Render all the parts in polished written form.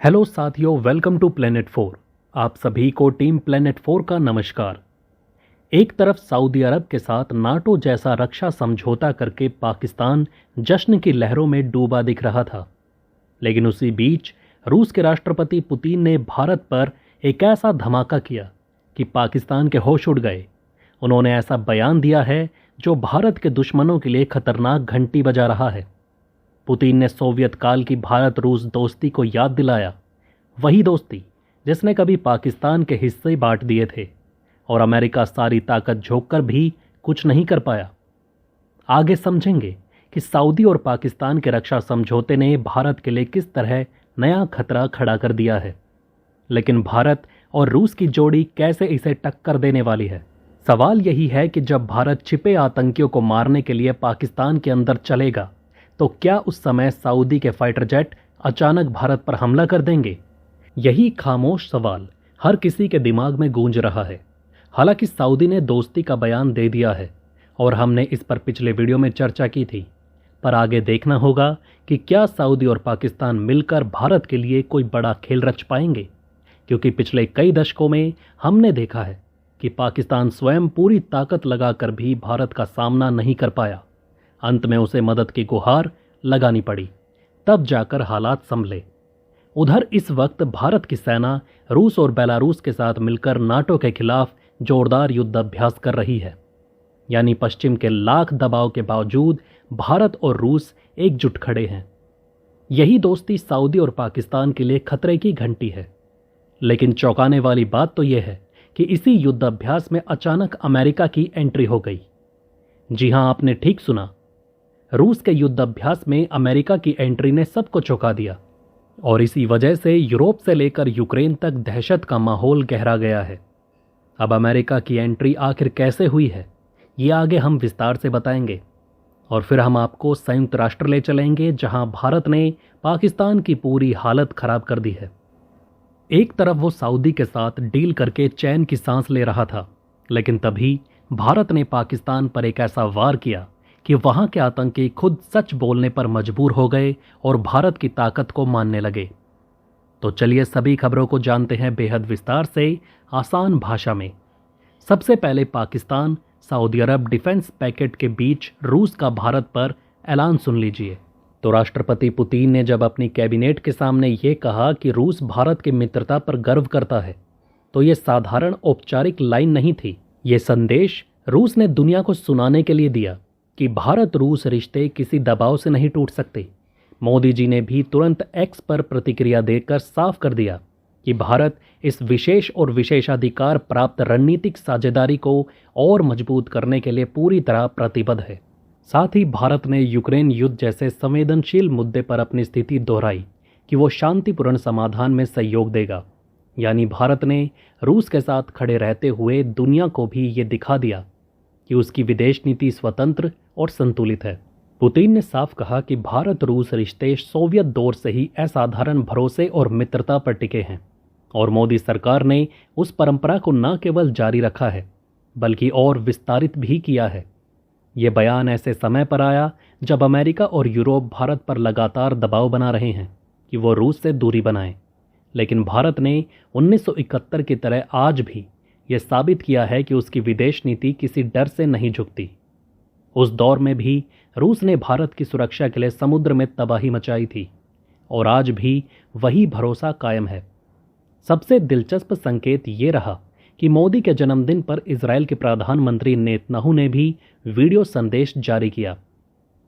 Hello साथियों, welcome to planet 4। आप सभी को टीम प्लेनेट 4 का नमस्कार। एक तरफ सऊदी अरब के साथ नाटो जैसा रक्षा समझौता करके पाकिस्तान जश्न की लहरों में डूबा दिख रहा था, लेकिन उसी बीच रूस के राष्ट्रपति पुतिन ने भारत पर एक ऐसा धमाका किया कि पाकिस्तान के होश उड़ गए। उन्होंने ऐसा बयान दिया है जो भारत के दुश्मनों के लिए खतरनाक घंटी बजा रहा है। पुतिन ने सोवियत काल की भारत रूस दोस्ती को याद दिलाया, वही दोस्ती जिसने कभी पाकिस्तान के हिस्से बांट दिए थे और अमेरिका सारी ताकत झोंक कर भी कुछ नहीं कर पाया। आगे समझेंगे कि सऊदी और पाकिस्तान के रक्षा समझौते ने भारत के लिए किस तरह नया खतरा खड़ा कर दिया है, लेकिन भारत और रूस की जोड़ी कैसे इसे टक्कर देने वाली है। सवाल यही है कि जब भारत छिपे आतंकियों को मारने के लिए पाकिस्तान के अंदर चलेगा तो क्या उस समय सऊदी के फाइटर जेट अचानक भारत पर हमला कर देंगे? यही खामोश सवाल हर किसी के दिमाग में गूंज रहा है। हालांकि सऊदी ने दोस्ती का बयान दे दिया है और हमने इस पर पिछले वीडियो में चर्चा की थी, पर आगे देखना होगा कि क्या सऊदी और पाकिस्तान मिलकर भारत के लिए कोई बड़ा खेल रच पाएंगे, क्योंकि पिछले कई दशकों में हमने देखा है कि पाकिस्तान स्वयं पूरी ताकत लगाकर भी भारत का सामना नहीं कर पाया। अंत में उसे मदद की गुहार लगानी पड़ी, तब जाकर हालात संभले। उधर इस वक्त भारत की सेना रूस और बेलारूस के साथ मिलकर नाटो के खिलाफ जोरदार युद्ध अभ्यास कर रही है। यानी पश्चिम के लाख दबाव के बावजूद भारत और रूस एकजुट खड़े हैं। यही दोस्ती सऊदी और पाकिस्तान के लिए खतरे की घंटी है। लेकिन चौंकाने वाली बात तो यह है कि इसी युद्ध अभ्यास में अचानक अमेरिका की एंट्री हो गई। जी हां, आपने ठीक सुना, रूस के युद्ध अभ्यास में अमेरिका की एंट्री ने सबको चौंका दिया और इसी वजह से यूरोप से लेकर यूक्रेन तक दहशत का माहौल गहरा गया है। अब अमेरिका की एंट्री आखिर कैसे हुई है, ये आगे हम विस्तार से बताएंगे और फिर हम आपको संयुक्त राष्ट्र ले चलेंगे, जहां भारत ने पाकिस्तान की पूरी हालत खराब कर दी है। एक तरफ वो सऊदी के साथ डील करके चैन की सांस ले रहा था, लेकिन तभी भारत ने पाकिस्तान पर एक ऐसा वार किया कि वहां के आतंकी खुद सच बोलने पर मजबूर हो गए और भारत की ताकत को मानने लगे। तो चलिए सभी खबरों को जानते हैं बेहद विस्तार से, आसान भाषा में। सबसे पहले पाकिस्तान सऊदी अरब डिफेंस पैकेट के बीच रूस का भारत पर ऐलान सुन लीजिए। तो राष्ट्रपति पुतिन ने जब अपनी कैबिनेट के सामने ये कहा कि रूस भारत की मित्रता पर गर्व करता है, तो ये साधारण औपचारिक लाइन नहीं थी। ये संदेश रूस ने दुनिया को सुनाने के लिए दिया कि भारत रूस रिश्ते किसी दबाव से नहीं टूट सकते। मोदी जी ने भी तुरंत एक्स पर प्रतिक्रिया देकर साफ कर दिया कि भारत इस विशेष और विशेषाधिकार प्राप्त रणनीतिक साझेदारी को और मजबूत करने के लिए पूरी तरह प्रतिबद्ध है। साथ ही भारत ने यूक्रेन युद्ध जैसे संवेदनशील मुद्दे पर अपनी स्थिति दोहराई कि वो शांतिपूर्ण समाधान में सहयोग देगा। यानी भारत ने रूस के साथ खड़े रहते हुए दुनिया को भी ये दिखा दिया कि उसकी विदेश नीति स्वतंत्र और संतुलित है। पुतिन ने साफ कहा कि भारत रूस रिश्ते सोवियत दौर से ही असाधारण भरोसे और मित्रता पर टिके हैं और मोदी सरकार ने उस परंपरा को न केवल जारी रखा है बल्कि और विस्तारित भी किया है। ये बयान ऐसे समय पर आया जब अमेरिका और यूरोप भारत पर लगातार दबाव बना रहे हैं कि वो रूस से दूरी बनाए, लेकिन भारत ने 1971 की तरह आज भी यह साबित किया है कि उसकी विदेश नीति किसी डर से नहीं झुकती। उस दौर में भी रूस ने भारत की सुरक्षा के लिए समुद्र में तबाही मचाई थी और आज भी वही भरोसा कायम है। सबसे दिलचस्प संकेत ये रहा कि मोदी के जन्मदिन पर इजरायल के प्रधानमंत्री नेतन्याहू ने भी वीडियो संदेश जारी किया।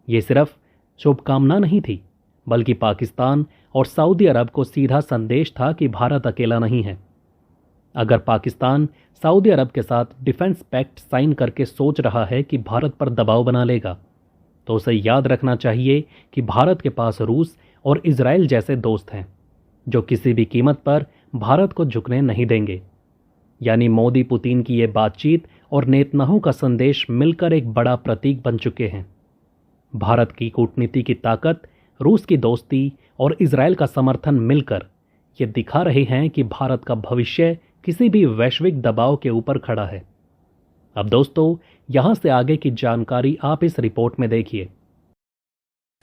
ये सिर्फ शुभकामना नहीं थी, बल्कि पाकिस्तान और सऊदी अरब को सीधा संदेश था कि भारत अकेला नहीं है। अगर पाकिस्तान सऊदी अरब के साथ डिफेंस पैक्ट साइन करके सोच रहा है कि भारत पर दबाव बना लेगा, तो उसे याद रखना चाहिए कि भारत के पास रूस और इजराइल जैसे दोस्त हैं जो किसी भी कीमत पर भारत को झुकने नहीं देंगे। यानी मोदी पुतिन की ये बातचीत और नेतन्याहू का संदेश मिलकर एक बड़ा प्रतीक बन चुके हैं। भारत की कूटनीति की ताकत, रूस की दोस्ती और इजराइल का समर्थन मिलकर ये दिखा रहे हैं कि भारत का भविष्य किसी भी वैश्विक दबाव के ऊपर खड़ा है। अब दोस्तों, यहां से आगे की जानकारी आप इस रिपोर्ट में देखिए।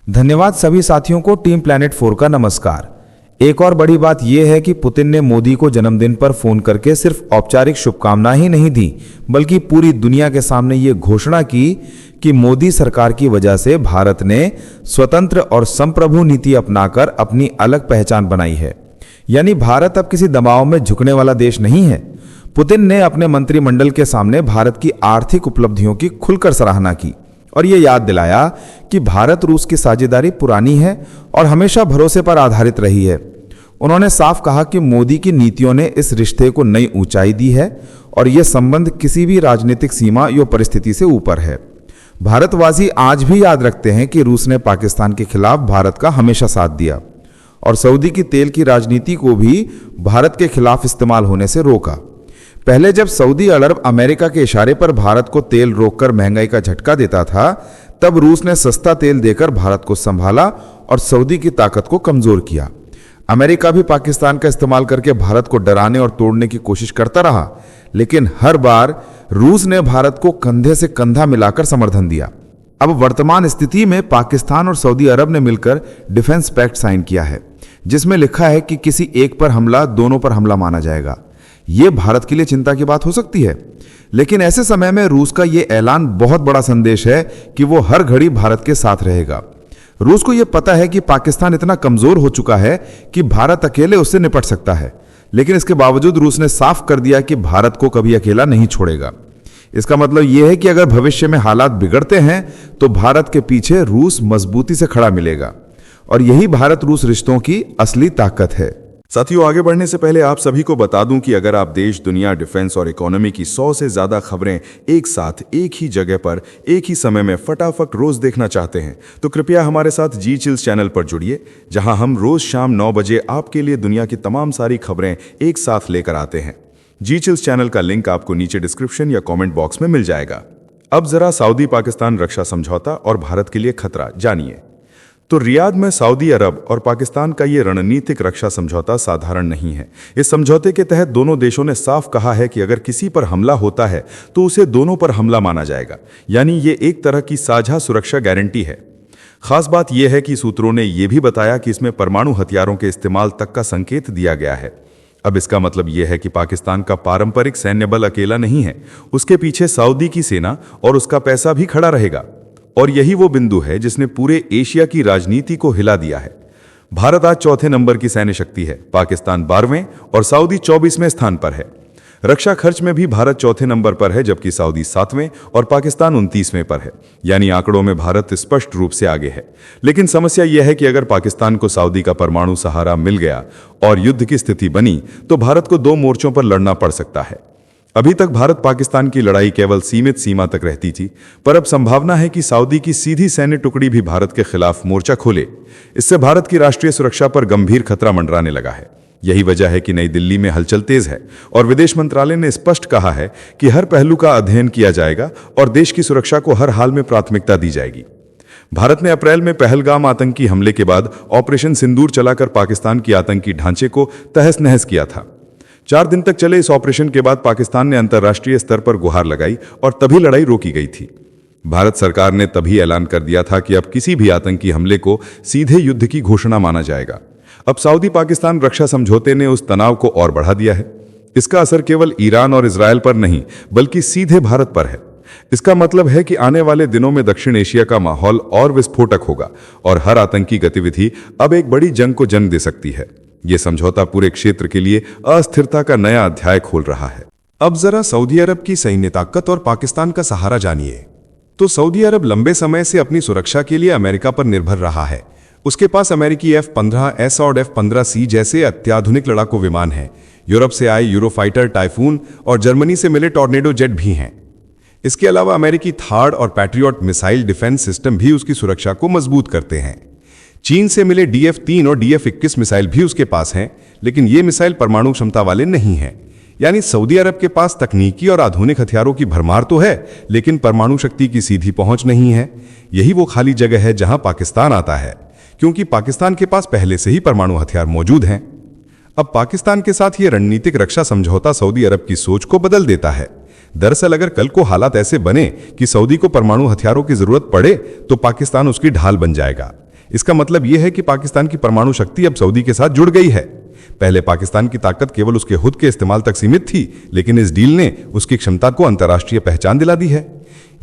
धन्यवाद सभी साथियों को टीम प्लैनेट 4 का नमस्कार। एक और बड़ी बात यह है कि पुतिन ने मोदी को जन्मदिन पर फोन करके सिर्फ औपचारिक शुभकामनाएं ही नहीं दी, बल्कि पूरी दुनिया के सामने ये घोषणा की कि मोदी सरकार की वजह से भारत ने स्वतंत्र और संप्रभु नीति अपनाकर अपनी अलग पहचान बनाई है। यानी भारत अब किसी दबाव में झुकने वाला देश नहीं है। पुतिन ने अपने मंत्रिमंडल के सामने भारत की आर्थिक उपलब्धियों की खुलकर सराहना की और ये याद दिलाया कि भारत रूस की साझेदारी पुरानी है और हमेशा भरोसे पर आधारित रही है। उन्होंने साफ कहा कि मोदी की नीतियों ने इस रिश्ते को नई ऊंचाई दी है और यह संबंध किसी भी राजनीतिक सीमा या परिस्थिति से ऊपर है। भारतवासी आज भी याद रखते हैं कि रूस ने पाकिस्तान के खिलाफ भारत का हमेशा साथ दिया और सऊदी की तेल की राजनीति को भी भारत के खिलाफ इस्तेमाल होने से रोका। पहले जब सऊदी अरब अमेरिका के इशारे पर भारत को तेल रोककर महंगाई का झटका देता था, तब रूस ने सस्ता तेल देकर भारत को संभाला और सऊदी की ताकत को कमजोर किया। अमेरिका भी पाकिस्तान का इस्तेमाल करके भारत को डराने और तोड़ने की कोशिश करता रहा, लेकिन हर बार रूस ने भारत को कंधे से कंधा मिलाकर समर्थन दिया। अब वर्तमान स्थिति में पाकिस्तान और सऊदी अरब ने मिलकर डिफेंस पैक्ट साइन किया है, जिसमें लिखा है कि किसी एक पर हमला दोनों पर हमला माना जाएगा। यह भारत के लिए चिंता की बात हो सकती है, लेकिन ऐसे समय में रूस का यह ऐलान बहुत बड़ा संदेश है कि वो हर घड़ी भारत के साथ रहेगा। रूस को यह पता है कि पाकिस्तान इतना कमजोर हो चुका है कि भारत अकेले उससे निपट सकता है, लेकिन इसके बावजूद रूस ने साफ कर दिया कि भारत को कभी अकेला नहीं छोड़ेगा। इसका मतलब यह है कि अगर भविष्य में हालात बिगड़ते हैं तो भारत के पीछे रूस मजबूती से खड़ा मिलेगा और यही भारत रूस रिश्तों की असली ताकत है। साथियों, आगे बढ़ने से पहले आप सभी को बता दूं कि अगर आप देश, दुनिया, डिफेंस और इकोनॉमी की 100 से ज्यादा खबरें एक साथ एक ही जगह पर एक ही समय में फटाफट रोज देखना चाहते हैं तो कृपया हमारे साथ जी चिल्स चैनल पर जुड़िए, जहां हम रोज शाम 9 बजे आपके लिए दुनिया की तमाम सारी खबरें एक साथ लेकर आते हैं। जी चिल्स चैनल का लिंक आपको नीचे डिस्क्रिप्शन या कॉमेंट बॉक्स में मिल जाएगा। अब जरा सऊदी पाकिस्तान रक्षा समझौता और भारत के लिए खतरा जानिए। तो रियाद में सऊदी अरब और पाकिस्तान का ये रणनीतिक रक्षा समझौता साधारण नहीं है। इस समझौते के तहत दोनों देशों ने साफ कहा है कि अगर किसी पर हमला होता है तो उसे दोनों पर हमला माना जाएगा, यानी ये एक तरह की साझा सुरक्षा गारंटी है। खास बात यह है कि सूत्रों ने यह भी बताया कि इसमें परमाणु हथियारों के इस्तेमाल तक का संकेत दिया गया है। अब इसका मतलब यह है कि पाकिस्तान का पारंपरिक सैन्य बल अकेला नहीं है, उसके पीछे सऊदी की सेना और उसका पैसा भी खड़ा रहेगा। और यही वो बिंदु है जिसने पूरे एशिया की राजनीति को हिला दिया है। भारत आज चौथे नंबर की सैन्य शक्ति है, पाकिस्तान 12वें और सऊदी 24वें स्थान पर है। रक्षा खर्च में भी भारत चौथे नंबर पर है, जबकि सऊदी 7वें और पाकिस्तान 29वें पर है। यानी आंकड़ों में भारत स्पष्ट रूप से आगे है। लेकिन समस्या यह है कि अगर पाकिस्तान को सऊदी का परमाणु सहारा मिल गया और युद्ध की स्थिति बनी तो भारत को 2 मोर्चों पर लड़ना पड़ सकता है। अभी तक भारत पाकिस्तान की लड़ाई केवल सीमित सीमा तक रहती थी, पर अब संभावना है कि सऊदी की सीधी सैन्य टुकड़ी भी भारत के खिलाफ मोर्चा खोले। इससे भारत की राष्ट्रीय सुरक्षा पर गंभीर खतरा मंडराने लगा है। यही वजह है कि नई दिल्ली में हलचल तेज है और विदेश मंत्रालय ने स्पष्ट कहा है कि हर पहलू का अध्ययन किया जाएगा और देश की सुरक्षा को हर हाल में प्राथमिकता दी जाएगी। भारत ने अप्रैल में पहलगाम आतंकी हमले के बाद ऑपरेशन सिंदूर चलाकर पाकिस्तान की आतंकी ढांचे को तहस नहस किया था। 4 दिन तक चले इस ऑपरेशन के बाद पाकिस्तान ने अंतर्राष्ट्रीय स्तर पर गुहार लगाई और तभी लड़ाई रोकी गई थी। भारत सरकार ने तभी ऐलान कर दिया था कि अब किसी भी आतंकी हमले को सीधे युद्ध की घोषणा माना जाएगा। अब सऊदी पाकिस्तान रक्षा समझौते ने उस तनाव को और बढ़ा दिया है। इसका असर केवल ईरान और इजरायल पर नहीं, बल्कि सीधे भारत पर है। इसका मतलब है कि आने वाले दिनों में दक्षिण एशिया का माहौल और विस्फोटक होगा और हर आतंकी गतिविधि अब एक बड़ी जंग को जन्म दे सकती है। यह समझौता पूरे क्षेत्र के लिए अस्थिरता का नया अध्याय खोल रहा है। अब जरा सऊदी अरब की सैन्य ताकत और पाकिस्तान का सहारा जानिए। तो सऊदी अरब लंबे समय से अपनी सुरक्षा के लिए अमेरिका पर निर्भर रहा है। उसके पास अमेरिकी F-15S और F-15C जैसे अत्याधुनिक लड़ाकू विमान हैं। यूरोप से आए यूरोफाइटर टाइफून और जर्मनी से मिले टॉर्नेडो जेट भी हैं। इसके अलावा अमेरिकी थार्ड और पैट्रियट मिसाइल डिफेंस सिस्टम भी उसकी सुरक्षा को मजबूत करते हैं। चीन से मिले DF-3 और DF-21 मिसाइल भी उसके पास हैं, लेकिन ये मिसाइल परमाणु क्षमता वाले नहीं हैं। यानी सऊदी अरब के पास तकनीकी और आधुनिक हथियारों की भरमार तो है, लेकिन परमाणु शक्ति की सीधी पहुंच नहीं है। यही वो खाली जगह है जहां पाकिस्तान आता है, क्योंकि पाकिस्तान के पास पहले से ही परमाणु हथियार मौजूद हैं। अब पाकिस्तान के साथ ये रणनीतिक रक्षा समझौता सऊदी अरब की सोच को बदल देता है। दरअसल अगर कल को हालात ऐसे बने कि सऊदी को परमाणु हथियारों की जरूरत पड़े तो पाकिस्तान उसकी ढाल बन जाएगा। इसका मतलब यह है कि पाकिस्तान की परमाणु शक्ति अब सऊदी के साथ जुड़ गई है। पहले पाकिस्तान की ताकत केवल उसके खुद के इस्तेमाल तक सीमित थी, लेकिन इस डील ने उसकी क्षमता को अंतर्राष्ट्रीय पहचान दिला दी है।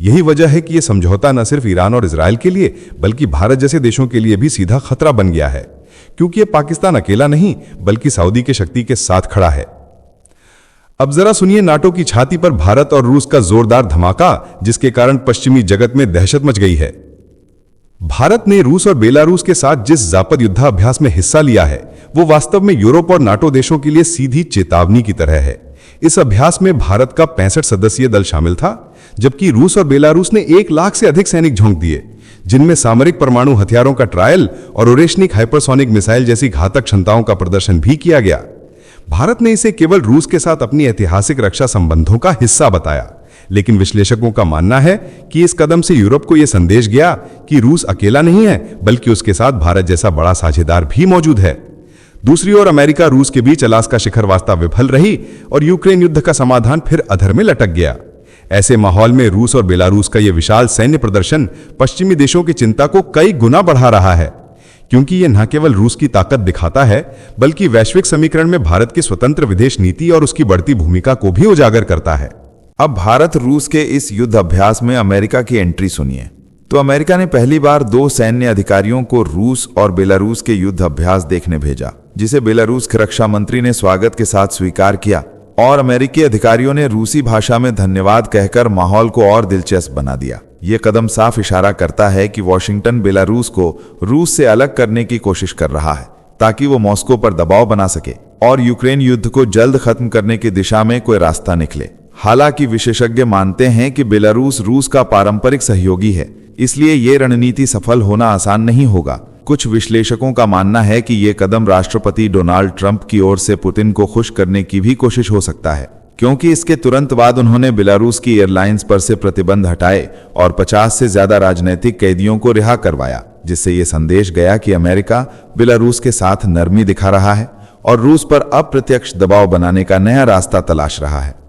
यही वजह है कि यह समझौता न सिर्फ ईरान और इजराइल के लिए बल्कि भारत जैसे देशों के लिए भी सीधा खतरा बन गया है, क्योंकि यह पाकिस्तान अकेला नहीं बल्कि सऊदी की शक्ति के साथ खड़ा है। अब जरा सुनिए नाटो की छाती पर भारत और रूस का जोरदार धमाका, जिसके कारण पश्चिमी जगत में दहशत मच गई है। भारत ने रूस और बेलारूस के साथ जिस जापद युद्धाभ्यास में हिस्सा लिया है वो वास्तव में यूरोप और नाटो देशों के लिए सीधी चेतावनी की तरह है। इस अभ्यास में भारत का 65 सदस्यीय दल शामिल था, जबकि रूस और बेलारूस ने 1 लाख से अधिक सैनिक झोंक दिए, जिनमें सामरिक परमाणु हथियारों का ट्रायल और ओरेशनिक हाइपरसोनिक मिसाइल जैसी घातक क्षमताओं का प्रदर्शन भी किया गया। भारत ने इसे केवल रूस के साथ अपनी ऐतिहासिक रक्षा संबंधों का हिस्सा बताया, लेकिन विश्लेषकों का मानना है कि इस कदम से यूरोप को यह संदेश गया कि रूस अकेला नहीं है बल्कि उसके साथ भारत जैसा बड़ा साझेदार भी मौजूद है। दूसरी ओर अमेरिका रूस के बीच अलास्का शिखर वार्ता विफल रही और यूक्रेन युद्ध का समाधान फिर अधर में लटक गया। ऐसे माहौल में रूस और बेलारूस का यह विशाल सैन्य प्रदर्शन पश्चिमी देशों की चिंता को कई गुना बढ़ा रहा है, क्योंकि यह न केवल रूस की ताकत दिखाता है बल्कि वैश्विक समीकरण में भारत की स्वतंत्र विदेश नीति और उसकी बढ़ती भूमिका को भी उजागर करता है। अब भारत रूस के इस युद्ध अभ्यास में अमेरिका की एंट्री सुनिए। तो अमेरिका ने पहली बार 2 सैन्य अधिकारियों को रूस और बेलारूस के युद्ध अभ्यास देखने भेजा, जिसे बेलारूस के रक्षा मंत्री ने स्वागत के साथ स्वीकार किया और अमेरिकी अधिकारियों ने रूसी भाषा में धन्यवाद कहकर माहौल को और दिलचस्प बना दिया। ये कदम साफ इशारा करता है कि वॉशिंगटन बेलारूस को रूस से अलग करने की कोशिश कर रहा है ताकि वो मॉस्को पर दबाव बना सके और यूक्रेन युद्ध को जल्द खत्म करने की दिशा में कोई रास्ता निकले। हालांकि विशेषज्ञ मानते हैं कि बेलारूस रूस का पारंपरिक सहयोगी है, इसलिए ये रणनीति सफल होना आसान नहीं होगा। कुछ विश्लेषकों का मानना है कि ये कदम राष्ट्रपति डोनाल्ड ट्रंप की ओर से पुतिन को खुश करने की भी कोशिश हो सकता है, क्योंकि इसके तुरंत बाद उन्होंने बेलारूस की एयरलाइंस पर से प्रतिबंध हटाए और 50 से ज्यादा राजनीतिक कैदियों को रिहा करवाया, जिससे ये संदेश गया कि अमेरिका बेलारूस के साथ नरमी दिखा रहा है और रूस पर अप्रत्यक्ष दबाव बनाने का नया रास्ता तलाश रहा है।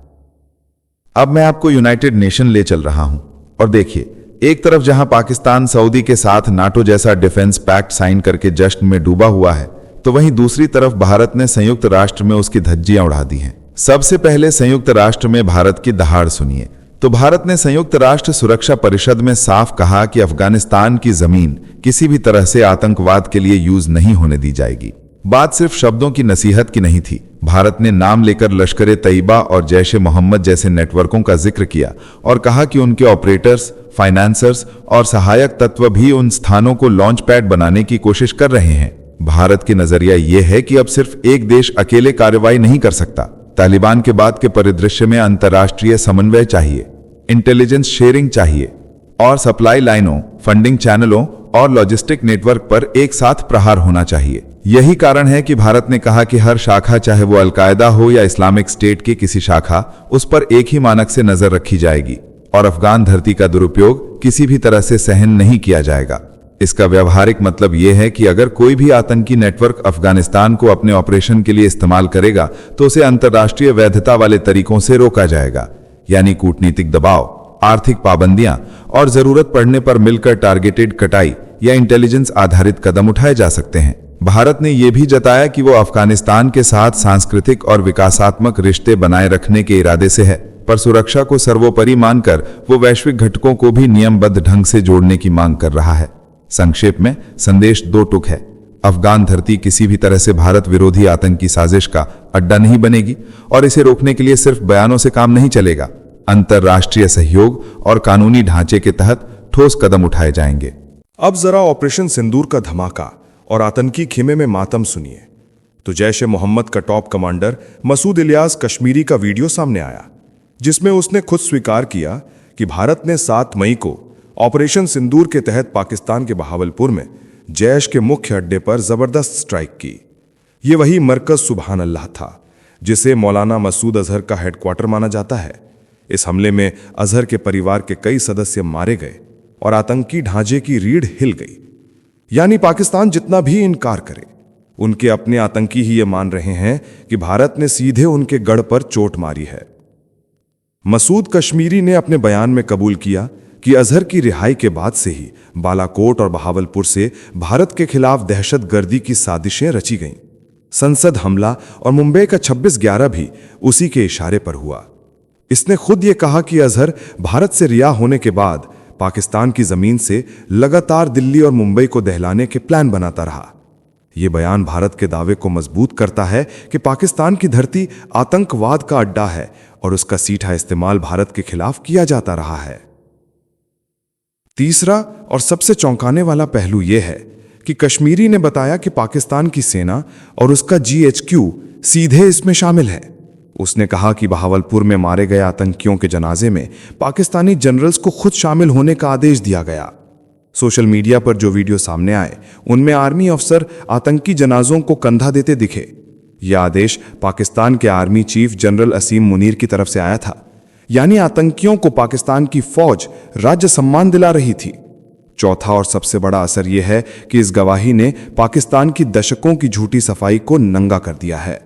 अब मैं आपको यूनाइटेड नेशन ले चल रहा हूं और देखिए, एक तरफ जहां पाकिस्तान सऊदी के साथ नाटो जैसा डिफेंस पैक्ट साइन करके जश्न में डूबा हुआ है, तो वहीं दूसरी तरफ भारत ने संयुक्त राष्ट्र में उसकी धज्जियां उड़ा दी हैं। सबसे पहले संयुक्त राष्ट्र में भारत की दहाड़ सुनिए। तो भारत ने संयुक्त राष्ट्र सुरक्षा परिषद में साफ कहा कि अफगानिस्तान की जमीन किसी भी तरह से आतंकवाद के लिए यूज नहीं होने दी जाएगी। बात सिर्फ शब्दों की नसीहत की नहीं थी। भारत ने नाम लेकर लश्कर तैयबा और जैश ए मोहम्मद जैसे नेटवर्कों का जिक्र किया और कहा कि उनके ऑपरेटर्स, फाइनेंसर्स और सहायक तत्व भी उन स्थानों को लॉन्च पैड बनाने की कोशिश कर रहे हैं। भारत की नजरिया यह है कि अब सिर्फ एक देश अकेले कार्रवाई नहीं कर सकता। तालिबान के बाद के परिदृश्य में अंतर्राष्ट्रीय समन्वय चाहिए, इंटेलिजेंस शेयरिंग चाहिए और सप्लाई लाइनों, फंडिंग चैनलों और लॉजिस्टिक नेटवर्क पर एक साथ प्रहार होना चाहिए। यही कारण है कि भारत ने कहा कि हर शाखा, चाहे वो अलकायदा हो या इस्लामिक स्टेट की किसी शाखा, उस पर एक ही मानक से नजर रखी जाएगी और अफगान धरती का दुरुपयोग किसी भी तरह से सहन नहीं किया जाएगा। इसका व्यवहारिक मतलब यह है कि अगर कोई भी आतंकी नेटवर्क अफगानिस्तान को अपने ऑपरेशन के लिए इस्तेमाल करेगा तो उसे अंतर्राष्ट्रीय वैधता वाले तरीकों से रोका जाएगा, यानी कूटनीतिक दबाव, आर्थिक पाबंदियां और जरूरत पड़ने पर मिलकर टारगेटेड कटाई या इंटेलिजेंस आधारित कदम उठाए जा सकते हैं। भारत ने यह भी जताया कि वो अफगानिस्तान के साथ सांस्कृतिक और विकासात्मक रिश्ते बनाए रखने के इरादे से है, पर सुरक्षा को सर्वोपरि मानकर वो वैश्विक घटकों को भी नियमबद्ध ढंग से जोड़ने की मांग कर रहा है। संक्षेप में संदेश 2 टुक है। अफगान धरती किसी भी तरह से भारत विरोधी आतंकी साजिश का अड्डा नहीं बनेगी और इसे रोकने के लिए सिर्फ बयानों से काम नहीं चलेगा। अंतर्राष्ट्रीय सहयोग और कानूनी ढांचे के तहत ठोस कदम उठाए जाएंगे। अब जरा ऑपरेशन सिंदूर का धमाका और आतंकी खेमे में मातम सुनिए। तो जैश ए मोहम्मद का टॉप कमांडर मसूद इलियास कश्मीरी का वीडियो सामने आया, जिसमें उसने खुद स्वीकार किया कि भारत ने 7 मई को ऑपरेशन सिंदूर के तहत पाकिस्तान के बहावलपुर में जैश के मुख्य अड्डे पर जबरदस्त स्ट्राइक की। ये वही मरकज सुबहान अल्लाह था जिसे मौलाना मसूद अजहर का हेडक्वार्टर माना जाता है। इस हमले में अजहर के परिवार के कई सदस्य मारे गए और आतंकी ढांचे की रीढ़ हिल गई। यानी पाकिस्तान जितना भी इनकार करे, उनके अपने आतंकी ही ये मान रहे हैं कि भारत ने सीधे उनके गढ़ पर चोट मारी है। मसूद कश्मीरी ने अपने बयान में कबूल किया कि अजहर की रिहाई के बाद से ही बालाकोट और बहावलपुर से भारत के खिलाफ दहशतगर्दी की साजिशें रची गईं। संसद हमला और मुंबई का 26/11 भी उसी के इशारे पर हुआ। इसने खुद ये कहा कि अजहर भारत से रिहा होने के बाद पाकिस्तान की जमीन से लगातार दिल्ली और मुंबई को दहलाने के प्लान बनाता रहा। ये बयान भारत के दावे को मजबूत करता है कि पाकिस्तान की धरती आतंकवाद का अड्डा है और उसका सीधा इस्तेमाल भारत के खिलाफ किया जाता रहा है। तीसरा और सबसे चौंकाने वाला पहलू यह है कि कश्मीरी ने बताया कि पाकिस्तान की सेना और उसका GHQ सीधे इसमें शामिल है। उसने कहा कि बहावलपुर में मारे गए आतंकियों के जनाजे में पाकिस्तानी जनरल्स को खुद शामिल होने का आदेश दिया गया। सोशल मीडिया पर जो वीडियो सामने आए उनमें आर्मी अफसर आतंकी जनाजों को कंधा देते दिखे। यह आदेश पाकिस्तान के आर्मी चीफ जनरल असीम मुनीर की तरफ से आया था, यानी आतंकियों को पाकिस्तान की फौज राज्य सम्मान दिला रही थी। चौथा और सबसे बड़ा असर यह है कि इस गवाही ने पाकिस्तान की दशकों की झूठी सफाई को नंगा कर दिया है।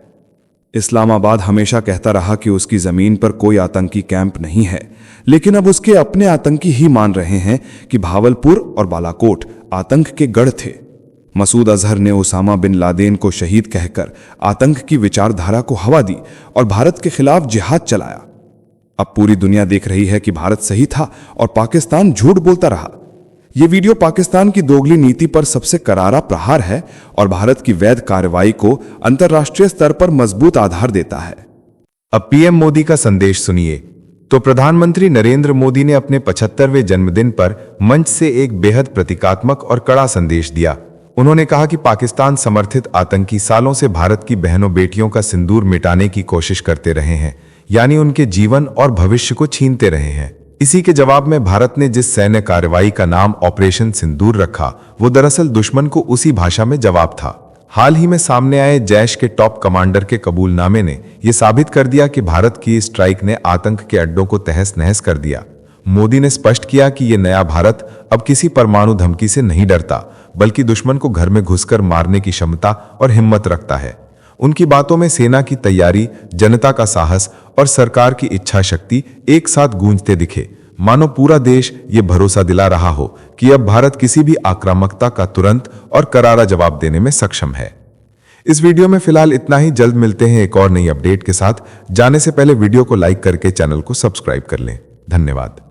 इस्लामाबाद हमेशा कहता रहा कि उसकी जमीन पर कोई आतंकी कैंप नहीं है, लेकिन अब उसके अपने आतंकी ही मान रहे हैं कि भावलपुर और बालाकोट आतंक के गढ़ थे। मसूद अजहर ने उसामा बिन लादेन को शहीद कहकर आतंक की विचारधारा को हवा दी और भारत के खिलाफ जिहाद चलाया। अब पूरी दुनिया देख रही है कि भारत सही था और पाकिस्तान झूठ बोलता रहा। यह वीडियो पाकिस्तान की दोगली नीति पर सबसे करारा प्रहार है और भारत की वैध कार्रवाई को अंतर्राष्ट्रीय स्तर पर मजबूत आधार देता है। अब पीएम मोदी का संदेश सुनिए। तो प्रधानमंत्री नरेंद्र मोदी ने अपने 75वें जन्मदिन पर मंच से एक बेहद प्रतीकात्मक और कड़ा संदेश दिया। उन्होंने कहा कि पाकिस्तान समर्थित आतंकी सालों से भारत की बहनों बेटियों का सिंदूर मिटाने की कोशिश करते रहे हैं, यानी उनके जीवन और भविष्य को छीनते रहे हैं। इसी के जवाब में भारत ने जिस सैन्य कार्रवाई का नाम ऑपरेशन सिंदूर रखा, वो दरअसल दुश्मन को उसी भाषा में जवाब था। हाल ही में सामने आए जैश के टॉप कमांडर के कबूलनामे ने यह साबित कर दिया कि भारत की स्ट्राइक ने आतंक के अड्डों को तहस नहस कर दिया। मोदी ने स्पष्ट किया कि यह नया भारत अब किसी परमाणु धमकी से नहीं डरता, बल्कि दुश्मन को घर में घुसकर मारने की क्षमता और हिम्मत रखता है। उनकी बातों में सेना की तैयारी, जनता का साहस और सरकार की इच्छा शक्ति एक साथ गूंजते दिखे, मानो पूरा देश ये भरोसा दिला रहा हो कि अब भारत किसी भी आक्रामकता का तुरंत और करारा जवाब देने में सक्षम है। इस वीडियो में फिलहाल इतना ही। जल्द मिलते हैं एक और नई अपडेट के साथ। जाने से पहले वीडियो को लाइक करके चैनल को सब्सक्राइब कर लें। धन्यवाद।